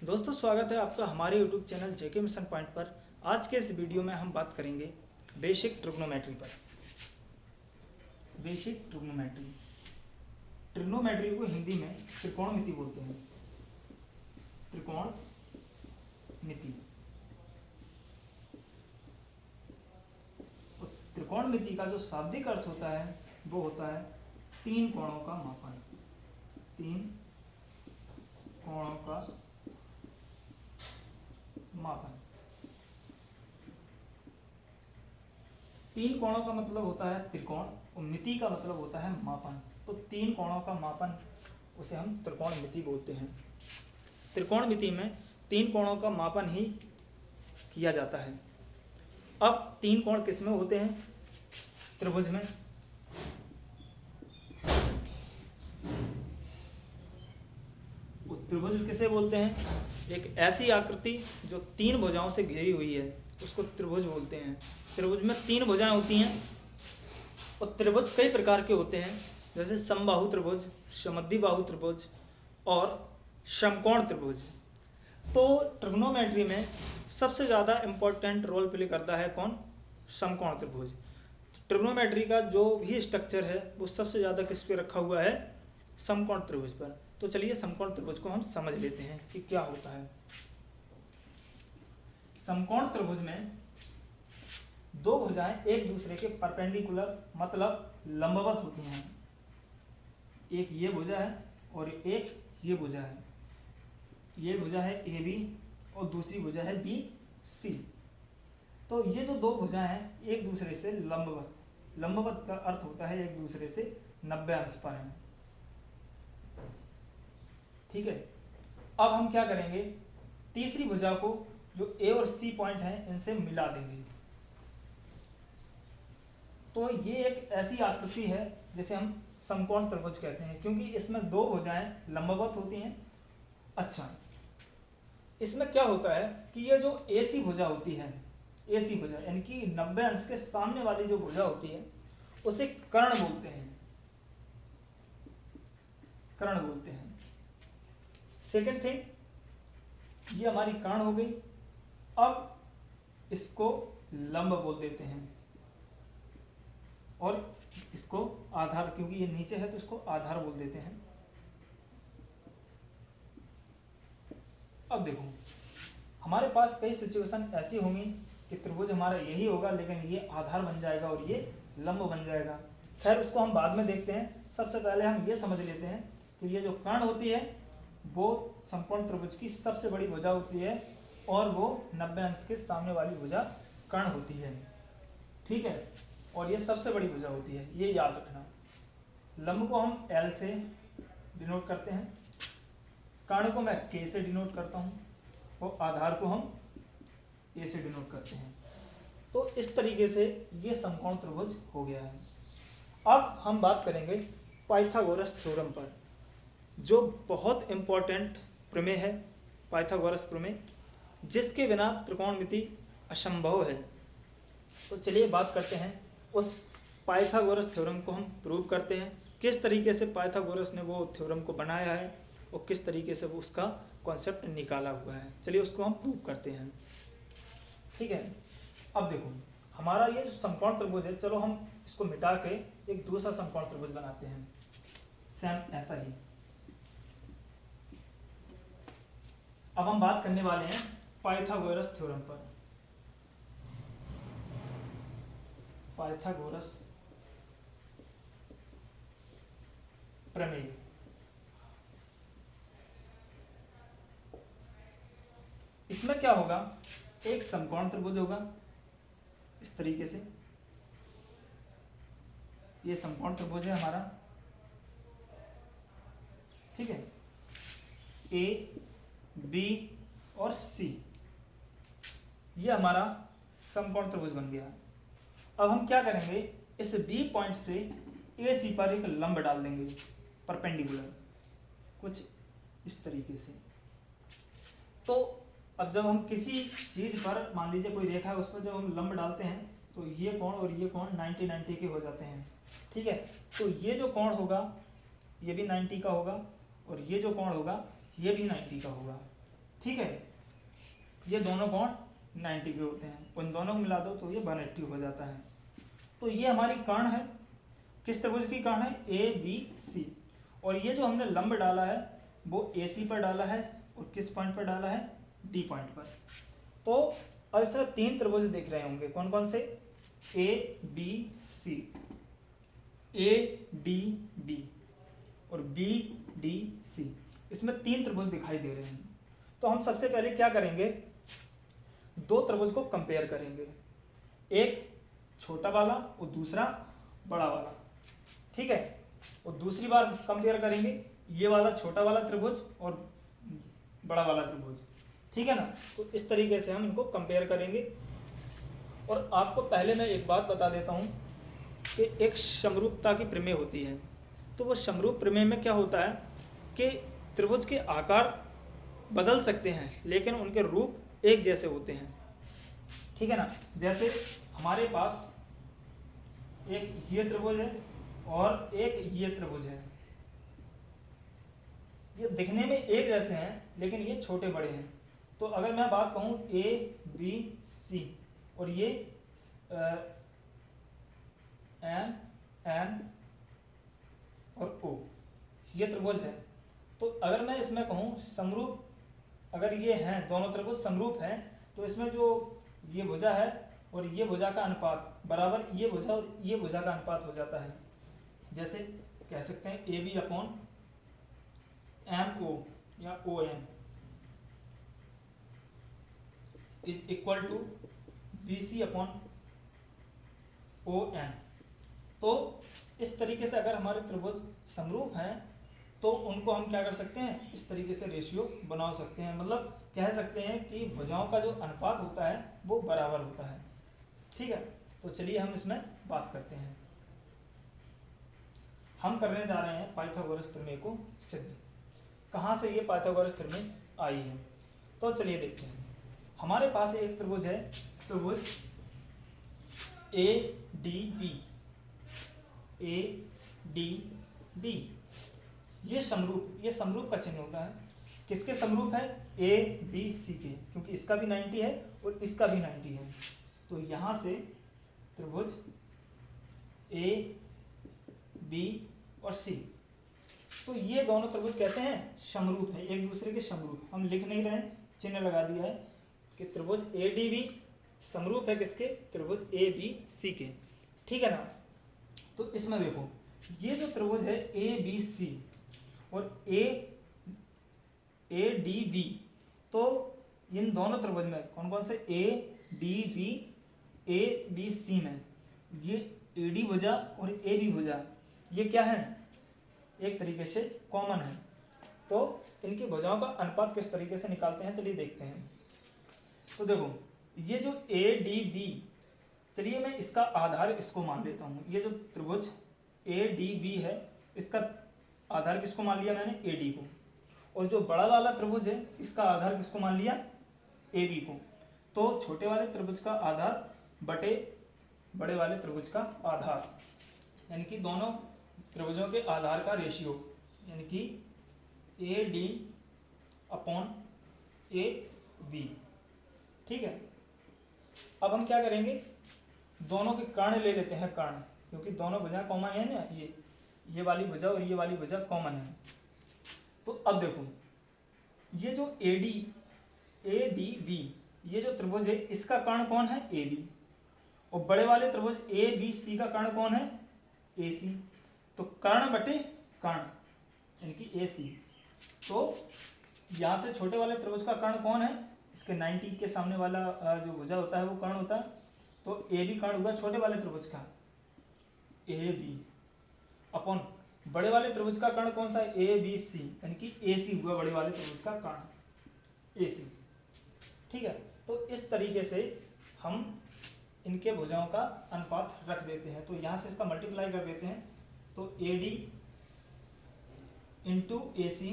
दोस्तों स्वागत है आपका हमारे YouTube चैनल जेके मिशन पॉइंट पर। आज के इस वीडियो में हम बात करेंगे बेसिक ट्रिग्नोमेट्री पर। बेसिक ट्रिग्नोमेट्री, ट्रिग्नोमेट्री को हिंदी में त्रिकोणमिति बोलते हैं। त्रिकोणमिति, त्रिकोणमिति का जो शाब्दिक अर्थ होता है वो होता है तीन कोणों का मापन। तीन कोणों का मापन। तीन कोणों का मतलब होता है त्रिकोण और मिति का मतलब होता है मापन। तो तीन कोणों का मापन उसे हम त्रिकोणमिति बोलते हैं। त्रिकोणमिति में तीन कोणों का मापन ही किया जाता है। अब तीन कोण किस में होते हैं? त्रिभुज में। त्रिभुज किसे बोलते हैं? एक ऐसी आकृति जो तीन भुजाओं से घिरी हुई है उसको त्रिभुज बोलते हैं। त्रिभुज में तीन भुजाएं होती हैं और त्रिभुज कई प्रकार के होते हैं, जैसे समबाहु त्रिभुज, समद्विबाहु त्रिभुज और समकोण त्रिभुज। तो ट्रिग्नोमेट्री में सबसे ज़्यादा इम्पोर्टेंट रोल प्ले करता है कौन? समकोण त्रिभुज। ट्रिग्नोमेट्री का जो भी स्ट्रक्चर है वो सबसे ज़्यादा किस पे रखा हुआ है? समकोण त्रिभुज पर। तो चलिए समकोण त्रिभुज को हम समझ लेते हैं कि क्या होता है। समकोण त्रिभुज में दो भुजाएं एक दूसरे के परपेंडिकुलर मतलब लंबवत होती हैं। एक ये भुजा है और एक ये भुजा है। ये भुजा है ए बी और दूसरी भुजा है बी सी। तो ये जो दो भुजाएं हैं एक दूसरे से लंबवत, लंबवत का अर्थ होता है एक दूसरे से 90 अंश पर हैं। ठीक है। अब हम क्या करेंगे? तीसरी भुजा को जो ए और सी पॉइंट हैं इनसे मिला देंगे। तो ये एक ऐसी आकृति है जिसे हम समकोण त्रिभुज कहते हैं, क्योंकि इसमें दो भुजाएं लंबवत होती हैं। अच्छा, इसमें क्या होता है कि ये जो ए सी भुजा होती है, ए सी भुजा यानी कि 90 अंश के सामने वाली जो भुजा होती है उसे कर्ण बोलते हैं। कर्ण बोलते हैं। सेकेंड थिंग, ये हमारी कर्ण हो गई। अब इसको लंब बोल देते हैं और इसको आधार, क्योंकि ये नीचे है तो इसको आधार बोल देते हैं। अब देखो, हमारे पास कई सिचुएशन ऐसी होंगी कि त्रिभुज हमारा यही होगा लेकिन ये आधार बन जाएगा और ये लंब बन जाएगा। खैर उसको हम बाद में देखते हैं। सबसे पहले हम ये समझ लेते हैं कि ये जो कर्ण होती है वो समकोण त्रिभुज की सबसे बड़ी भुजा होती है और वो 90 अंश के सामने वाली भुजा कर्ण होती है। ठीक है। और ये सबसे बड़ी भुजा होती है, ये याद रखना। लंब को हम L से डिनोट करते हैं, कर्ण को मैं K से डिनोट करता हूँ और आधार को हम A से डिनोट करते हैं। तो इस तरीके से ये समकोण त्रिभुज हो गया है। अब हम बात करेंगे पाइथागोरस थ्योरम पर, जो बहुत इंपॉर्टेंट प्रमेय है। पाइथागोरस प्रमेय, जिसके बिना त्रिकोणमिति असंभव है। तो चलिए बात करते हैं उस पाइथागोरस थ्योरम को हम प्रूव करते हैं। किस तरीके से पाइथागोरस ने वो थ्योरम को बनाया है और किस तरीके से वो उसका कॉन्सेप्ट निकाला हुआ है। चलिए उसको हम प्रूव करते हैं। ठीक है। अब देखो, हमारा ये समकोण त्रिभुज है, चलो हम इसको मिटा के एक दूसरा समकोण त्रिभुज बनाते हैं, सेम ऐसा ही। अब हम बात करने वाले हैं पाइथागोरस थ्योरम पर। पाइथागोरस प्रमेय। इसमें क्या होगा? एक समकोण त्रिभुज होगा इस तरीके से। ये समकोण त्रिभुज है हमारा। ठीक है। ए बी और सी, ये हमारा समकोण त्रिभुज बन गया। अब हम क्या करेंगे? इस बी पॉइंट से ए सी पर एक लंब डाल देंगे, परपेंडिकुलर, कुछ इस तरीके से। तो अब जब हम किसी चीज पर, मान लीजिए कोई रेखा है, उस पर जब हम लंब डालते हैं तो ये कोण और ये कोण 90-90 के हो जाते हैं। ठीक है। तो ये जो कोण होगा ये भी 90 का होगा और ये जो कोण होगा ये भी 90 का होगा। ठीक है, ये दोनों कोण 90 के होते हैं, उन दोनों को मिला दो तो ये 180 हो जाता है। तो ये हमारी कर्ण है, किस त्रिभुज की कर्ण है, ए बी सी। और ये जो हमने लंब डाला है वो ए सी पर डाला है और किस पॉइंट पर डाला है, डी पॉइंट पर। तो अब इसमें 3 त्रिभुज दिख रहे होंगे, कौन कौन से, A B C, A D B और बी डी सी। इसमें 3 त्रिभुज दिखाई दे रहे हैं। तो हम सबसे पहले क्या करेंगे, 2 त्रिभुज को कंपेयर करेंगे, एक छोटा वाला और दूसरा बड़ा वाला, ठीक है। और दूसरी बार कंपेयर करेंगे ये वाला छोटा वाला त्रिभुज और बड़ा वाला त्रिभुज, ठीक है ना। तो इस तरीके से हम इनको कंपेयर करेंगे। और आपको पहले मैं एक बात बता देता हूँ कि एक समरूपता की प्रमेय होती है। तो वो समरूप प्रमेय में क्या होता है कि त्रिभुज के आकार बदल सकते हैं लेकिन उनके रूप एक जैसे होते हैं, ठीक है ना। जैसे हमारे पास एक ये त्रिभुज है और एक ये त्रिभुज है, ये दिखने में एक जैसे हैं लेकिन ये छोटे बड़े हैं। तो अगर मैं बात कहूँ ए बी सी और ये एम एन और ओ, ये त्रिभुज है। तो अगर मैं इसमें कहूँ समरूप, अगर ये हैं दोनों त्रिभुज समरूप हैं तो इसमें जो ये भुजा है और ये भुजा का अनुपात बराबर ये भुजा और ये भुजा का अनुपात हो जाता है। जैसे कह सकते हैं A B upon M O या O M is equal to B C upon O M. तो इस तरीके से अगर हमारे त्रिभुज समरूप हैं तो उनको हम क्या कर सकते हैं, इस तरीके से रेशियो बना सकते हैं। मतलब कह सकते हैं कि भुजाओं का जो अनुपात होता है वो बराबर होता है, ठीक है। तो चलिए हम इसमें बात करते हैं। हम करने जा रहे हैं पाइथागोरस प्रमेय को सिद्ध। कहाँ से ये पाइथागोरस प्रमेय आई है, तो चलिए देखते हैं। हमारे पास एक त्रिभुज है, त्रिभुज A D B, A D B, ये समरूप का चिन्ह होता है। किसके समरूप है, ए बी सी के, क्योंकि इसका भी 90 है और इसका भी 90 है। तो यहाँ से त्रिभुज ए बी और सी, तो ये दोनों त्रिभुज कैसे हैं, समरूप है, एक दूसरे के समरूप। हम लिख नहीं रहे हैं, चिन्ह लगा दिया है कि त्रिभुज ए डी बी समरूप है किसके, त्रिभुज ए बी सी के, ठीक है ना। तो इसमें देखो ये जो त्रिभुज है ए बी सी और ए डी बी, तो इन दोनों त्रिभुज में कौन कौन से, A D B A B C में ये ए डी भुजा और ए बी भुजा ये क्या है, एक तरीके से कॉमन है। तो इनकी भुजाओं का अनुपात किस तरीके से निकालते हैं, चलिए देखते हैं। तो देखो ये जो ए डी बी, चलिए मैं इसका आधार इसको मान लेता हूँ। ये जो त्रिभुज ए डी बी है इसका आधार किसको मान लिया मैंने, ए डी को। और जो बड़ा वाला त्रिभुज है इसका आधार किसको मान लिया, ए बी को। तो छोटे वाले त्रिभुज का आधार बटे बड़े वाले त्रिभुज का आधार, यानी कि दोनों त्रिभुजों के आधार का रेशियो, यानी कि A D upon A B, ठीक है। अब हम क्या करेंगे, दोनों के कर्ण ले लेते हैं, कर्ण, क्योंकि दोनों भुजा कॉमन है ना, ये वाली भुजा और ये वाली भुजा कॉमन है। तो अब देखो ये जो ए डी बी ये जो त्रिभुज है इसका कर्ण कौन है, ए बी, और बड़े वाले त्रिभुज ए बी सी का कर्ण कौन है, ए सी। तो कर्ण बटे कर्ण यानी कि ए सी। तो यहाँ से छोटे वाले त्रिभुज का कर्ण कौन है, इसके 90 के सामने वाला जो भुजा होता है वो कर्ण होता है। तो ए बी कर्ण हुआ छोटे वाले त्रिभुज का, ए बी, अपॉन बड़े वाले त्रिभुज का कर्ण कौन सा, ए बी सी, यानी कि ए सी हुआ बड़े वाले त्रिभुज का कर्ण, ए सी, ठीक है। तो इस तरीके से हम इनके भुजाओं का अनुपात रख देते हैं। तो यहाँ से इसका मल्टीप्लाई कर देते हैं। तो A D into A C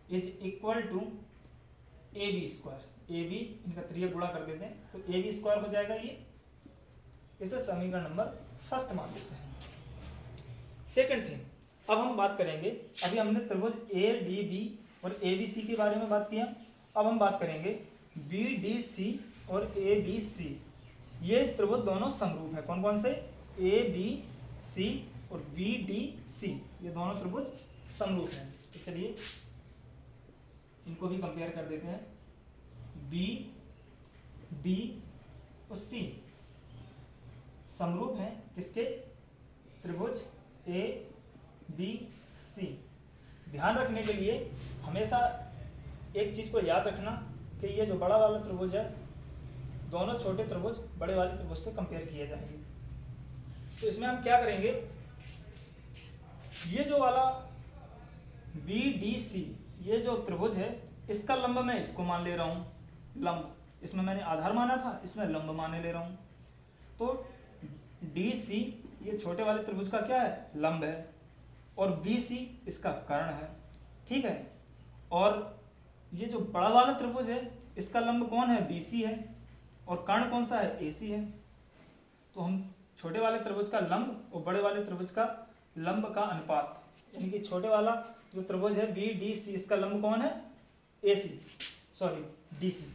is equal to A B square, A B इनका त्रियक गुणा कर देते हैं तो ए बी स्क्वायर हो जाएगा ये। इसे समीकरण नंबर फर्स्ट मान लेते हैं। सेकंड थिंग, अब हम बात करेंगे, अभी हमने त्रिभुज ए डी बी और ए बी सी के बारे में बात किया। अब हम बात करेंगे बी डी सी और ए बी सी, ये त्रिभुज दोनों समरूप है। कौन कौन से? ए बी सी और बी डी सी, ये दोनों त्रिभुज समरूप हैं। तो चलिए इनको भी कंपेयर कर देते हैं। बी डी और सी समरूप हैं किसके? त्रिभुज ए बी सी। ध्यान रखने के लिए हमेशा एक चीज को याद रखना कि ये जो बड़ा वाला त्रिभुज है, दोनों छोटे त्रिभुज बड़े वाले त्रिभुज से कंपेयर किए जाएंगे। तो इसमें हम क्या करेंगे, ये जो वाला बी डी सी, ये जो त्रिभुज है, इसका लंब मैं इसको मान ले रहा हूं, लंब इसमें मैंने आधार माना था, इसमें लंब माने ले रहा हूं। तो डी सी ये छोटे वाले त्रिभुज का क्या है? लंब है, और बी सी इसका कर्ण है, ठीक है। और ये जो बड़ा वाला त्रिभुज है, इसका लंब कौन है? बी सी है, और कर्ण कौन सा है? ए सी है। तो हम छोटे वाले त्रिभुज का लंब और बड़े वाले त्रिभुज का लंब का अनुपात, यानी कि छोटे वाला जो त्रिभुज है बी डी सी, इसका लंब कौन है? A C, sorry D C,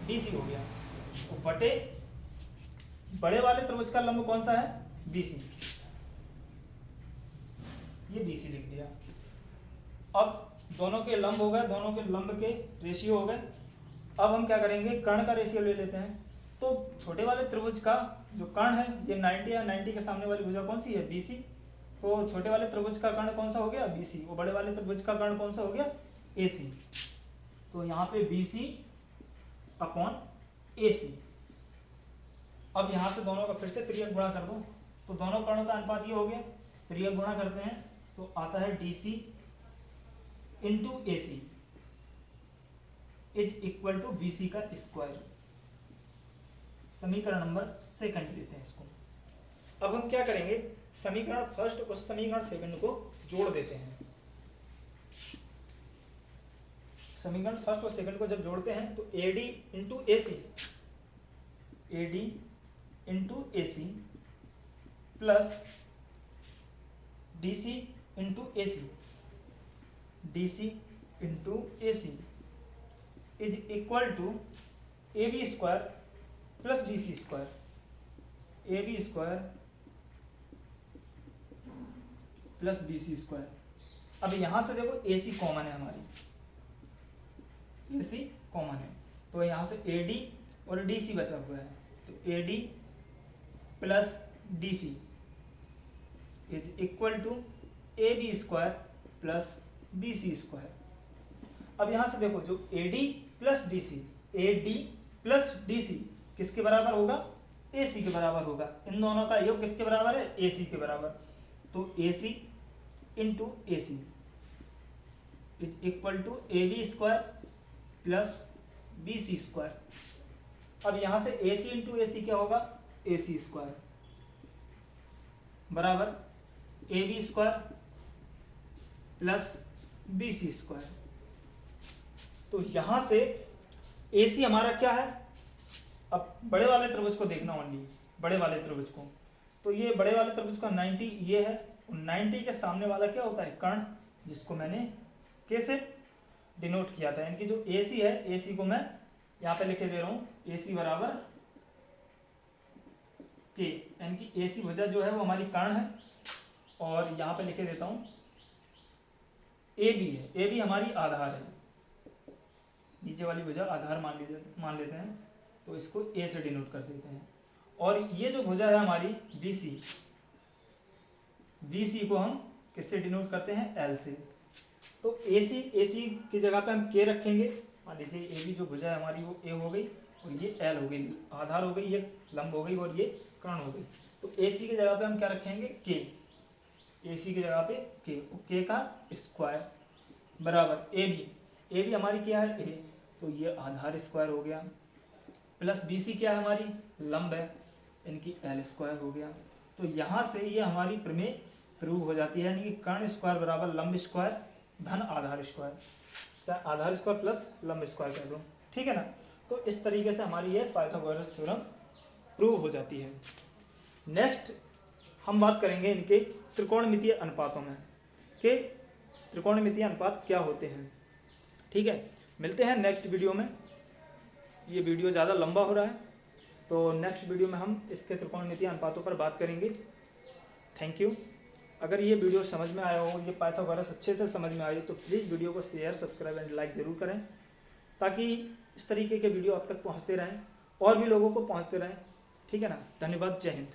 D C हो गया। तो बटे बड़े वाले त्रिभुज का लंब कौन सा है? बी सी, ये बी सी लिख दिया। अब दोनों के लंब हो गए, दोनों के लंब के रेशियो हो गए। अब हम क्या करेंगे, कर्ण का रेशियो ले लेते हैं। तो छोटे वाले त्रिभुज का जो कर्ण है, ये 90 है, 90 के सामने वाली भुजा कौन सी है? B C. तो छोटे वाले त्रिभुज का कर्ण कौन सा हो गया? B C. और बड़े वाले त्रिभुज का कर्ण कौन सा हो गया? ए सी। तो यहाँ पे बी सी अपॉन ए सी। अब यहाँ से दोनों का फिर से त्रियक गुणा कर दो, तो दोनों कर्णों का अनुपात ये हो गया। त्रियक गुणा करते हैं तो आता है D C into A C is equal to B C का स्क्वायर। समीकरण नंबर सेकंड लेते हैं इसको। अब हम क्या करेंगे, समीकरण फर्स्ट और समीकरण सेकंड को जोड़ देते हैं। समीकरण फर्स्ट और सेकंड को जब जोड़ते हैं तो A D into A C, A D into A C plus D C into A C, D C into A C is equal to A B square plus B C square, A B square plus B C square. अब यहां से देखो ए सी common है हमारी, ए सी common है, तो यहां से ए डी और डी सी बचा हुआ है। तो A D plus D C is equal to A B square plus B C square. अब यहां से देखो जो A D plus D C, A D plus D C किसके बराबर होगा? ए सी के बराबर होगा। इन दोनों का योग किसके बराबर है? ए सी के बराबर। तो A C into A C is equal to A B square plus B C square. अब यहां से ए सी इंटू ए सी क्या होगा? ए सी स्क्वायर बराबर A B square plus B C square. तो यहां से ए सी हमारा क्या है? अब बड़े वाले त्रिभुज को देखना ओनली, बड़े वाले त्रिभुज को। तो ये बड़े वाले त्रिभुज का 90 ये है, और 90 के सामने वाला क्या होता है? कर्ण, जिसको मैंने कैसे डिनोट किया था, यानी कि जो ए सी है, ए सी को मैं यहाँ पे लिखे दे रहा हूँ, ए सी बराबर के, यानी कि ए सी भुजा जो है वो हमारी कर्ण है। और यहाँ पे लिखे देता हूँ ए बी है, ए बी हमारी आधार है, नीचे वाली भुजा आधार मान लेते हैं, तो इसको ए से डिनोट कर देते हैं। और ये जो भुजा है हमारी बी सी, बी सी को हम किससे डिनोट करते हैं? एल से। तो ए सी की जगह पे हम के रखेंगे। मान लीजिए ए बी जो भुजा है हमारी वो ए हो गई, और ये एल हो गई, आधार हो गई, ये लंब हो गई, और ये कर्ण हो गई। तो ए सी की जगह पे हम क्या रखेंगे? के। ए सी की जगह पे के का स्क्वायर बराबर ए बी हमारी क्या है? ए, तो ये आधार स्क्वायर हो गया, प्लस बी सी क्या है हमारी? लंब है, इनकी एल स्क्वायर हो गया। तो यहाँ से ये हमारी प्रमेय प्रूव हो जाती है, यानी कि कर्ण स्क्वायर बराबर लंब स्क्वायर धन आधार स्क्वायर, चाहे आधार स्क्वायर प्लस लंब स्क्वायर कर दो, ठीक है ना। तो इस तरीके से हमारी ये पाइथागोरस थ्योरम प्रूव हो जाती है। नेक्स्ट हम बात करेंगे इनके त्रिकोणमितीय अनुपातों में, कि त्रिकोणमितीय अनुपात क्या होते हैं। ठीक है, मिलते हैं नेक्स्ट वीडियो में। ये वीडियो ज़्यादा लंबा हो रहा है, तो नेक्स्ट वीडियो में हम इसके त्रिकोणमितीय अनुपातों पर बात करेंगे। Thank you. अगर ये वीडियो समझ में आया हो, ये पाइथागोरस अच्छे से समझ में आए हो, तो प्लीज़ वीडियो को शेयर, सब्सक्राइब एंड लाइक ज़रूर करें, ताकि इस तरीके के वीडियो अब तक पहुँचते रहें और भी लोगों को पहुँचते रहें। ठीक है ना। धन्यवाद। जय हिंद।